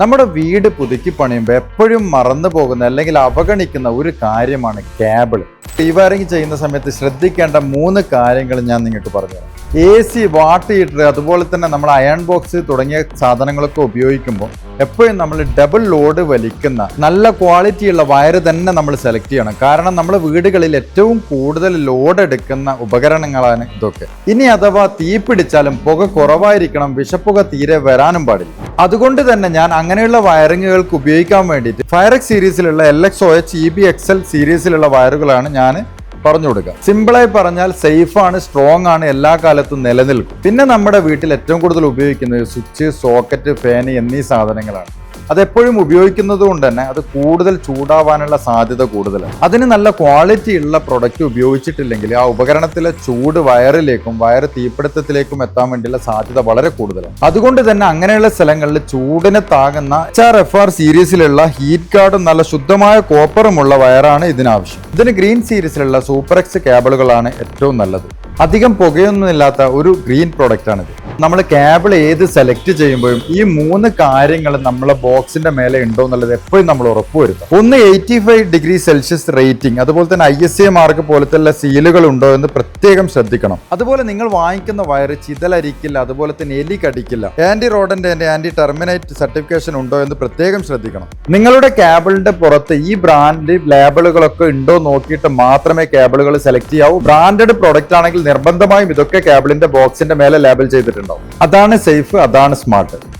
നമ്മുടെ വീട് പുതുക്കി പണിയുമ്പോൾ എപ്പോഴും മറന്നു പോകുന്ന അല്ലെങ്കിൽ അവഗണിക്കുന്ന ഒരു കാര്യമാണ് കേബിൾ. വയറിംഗ് ചെയ്യുന്ന സമയത്ത് ശ്രദ്ധിക്കേണ്ട 3 കാര്യങ്ങൾ ഞാൻ നിങ്ങൾക്ക് പറഞ്ഞുതരാം. AC, വാട്ടർ ഹീറ്റർ, അതുപോലെ തന്നെ നമ്മൾ അയൺ ബോക്സ് തുടങ്ങിയ സാധനങ്ങളൊക്കെ ഉപയോഗിക്കുമ്പോൾ എപ്പോഴും നമ്മൾ ഡബിൾ ലോഡ് വലിക്കുന്ന നല്ല ക്വാളിറ്റിയുള്ള വയർ തന്നെ നമ്മൾ സെലക്ട് ചെയ്യണം. കാരണം നമ്മുടെ വീടുകളിൽ ഏറ്റവും കൂടുതൽ ലോഡ് എടുക്കുന്ന ഉപകരണങ്ങളാണ് ഇതൊക്കെ. ഇനി അഥവാ തീ പിടിച്ചാലും പുക കുറവായിരിക്കണം, വിഷപ്പുക തീരെ വരാനും പാടില്ല. അതുകൊണ്ട് തന്നെ ഞാൻ അങ്ങനെയുള്ള വയറിങ്ങുകൾക്ക് ഉപയോഗിക്കാൻ വേണ്ടിയിട്ട് ഫയറക്സ് സീരീസിലുള്ള LXOH EBXL സീരീസിലുള്ള വയറുകളാണ് ഞാൻ പറഞ്ഞു കൊടുക്കുക. സിമ്പിളായി പറഞ്ഞാൽ സേഫാണ്, സ്ട്രോങ് ആണ്, എല്ലാ കാലത്തും നിലനിൽക്കും. പിന്നെ നമ്മുടെ വീട്ടിൽ ഏറ്റവും കൂടുതൽ ഉപയോഗിക്കുന്നത് സ്വിച്ച്, സോക്കറ്റ്, ഫാൻ എന്നീ സാധനങ്ങളാണ്. അതെപ്പോഴും ഉപയോഗിക്കുന്നത് കൊണ്ട് തന്നെ അത് കൂടുതൽ ചൂടാവാനുള്ള സാധ്യത കൂടുതലാണ്. അതിന് നല്ല ക്വാളിറ്റി ഉള്ള പ്രൊഡക്റ്റ് ഉപയോഗിച്ചിട്ടില്ലെങ്കിൽ ആ ഉപകരണത്തിലെ ചൂട് വയറിലേക്കും വയർ തീപിടുത്തത്തിലേക്കും എത്താൻ വേണ്ടിയുള്ള സാധ്യത വളരെ കൂടുതലാണ്. അതുകൊണ്ട് തന്നെ അങ്ങനെയുള്ള സ്ഥലങ്ങളിൽ ചൂടിനെ താങ്ങുന്ന HRFR സീരീസിലുള്ള ഹീറ്റ് ഗാർഡും നല്ല ശുദ്ധമായ കോപ്പറുമുള്ള വയറാണ് ഇതിനാവശ്യം. ഇതിന് ഗ്രീൻ സീരീസിലുള്ള സൂപ്പർ എക്സ് കേബിളുകളാണ് ഏറ്റവും നല്ലത്. അധികം പുകയൊന്നുമില്ലാത്ത ഒരു ഗ്രീൻ പ്രൊഡക്റ്റ് ആണിത്. നമ്മൾ കേബിൾ ഏത് സെലക്ട് ചെയ്യുമ്പോഴും ഈ 3 കാര്യങ്ങൾ നമ്മളെ ബോക്സിന്റെ മേലെ ഉണ്ടോ എന്നുള്ളത് എപ്പോഴും നമ്മൾ ഉറപ്പുവരുത്തും. ഒന്ന് 85°C റേറ്റിംഗ്, അതുപോലെ തന്നെ ISA മാർക്ക് പോലത്തെ സീലുകൾ ഉണ്ടോ എന്ന് പ്രത്യേകം ശ്രദ്ധിക്കണം. അതുപോലെ നിങ്ങൾ വാങ്ങിക്കുന്ന വയർ ചിതലരിക്കില്ല, അതുപോലെ തന്നെ എലി കടിക്കില്ല, ആന്റി റോഡന്റ് ആന്റി ടെർമിനേറ്റ് സർട്ടിഫിക്കേഷൻ ഉണ്ടോ എന്ന് പ്രത്യേകം ശ്രദ്ധിക്കണം. നിങ്ങളുടെ കേബിളിന്റെ പുറത്ത് ഈ ബ്രാൻഡ് ലേബിളുകളൊക്കെ ഉണ്ടോ നോക്കിയിട്ട് മാത്രമേ കേബിളുകൾ സെലക്ട് ചെയ്യാവൂ. ബ്രാൻഡഡ് പ്രൊഡക്റ്റ് ആണെങ്കിൽ നിർബന്ധമായും ഇതൊക്കെ കേബിളിന്റെ ബോക്സിന്റെ മേലെ ലേബൽ ചെയ്തിട്ടുണ്ടാവും. അതാണ് സേഫ്, അതാണ് സ്മാർട്ട്.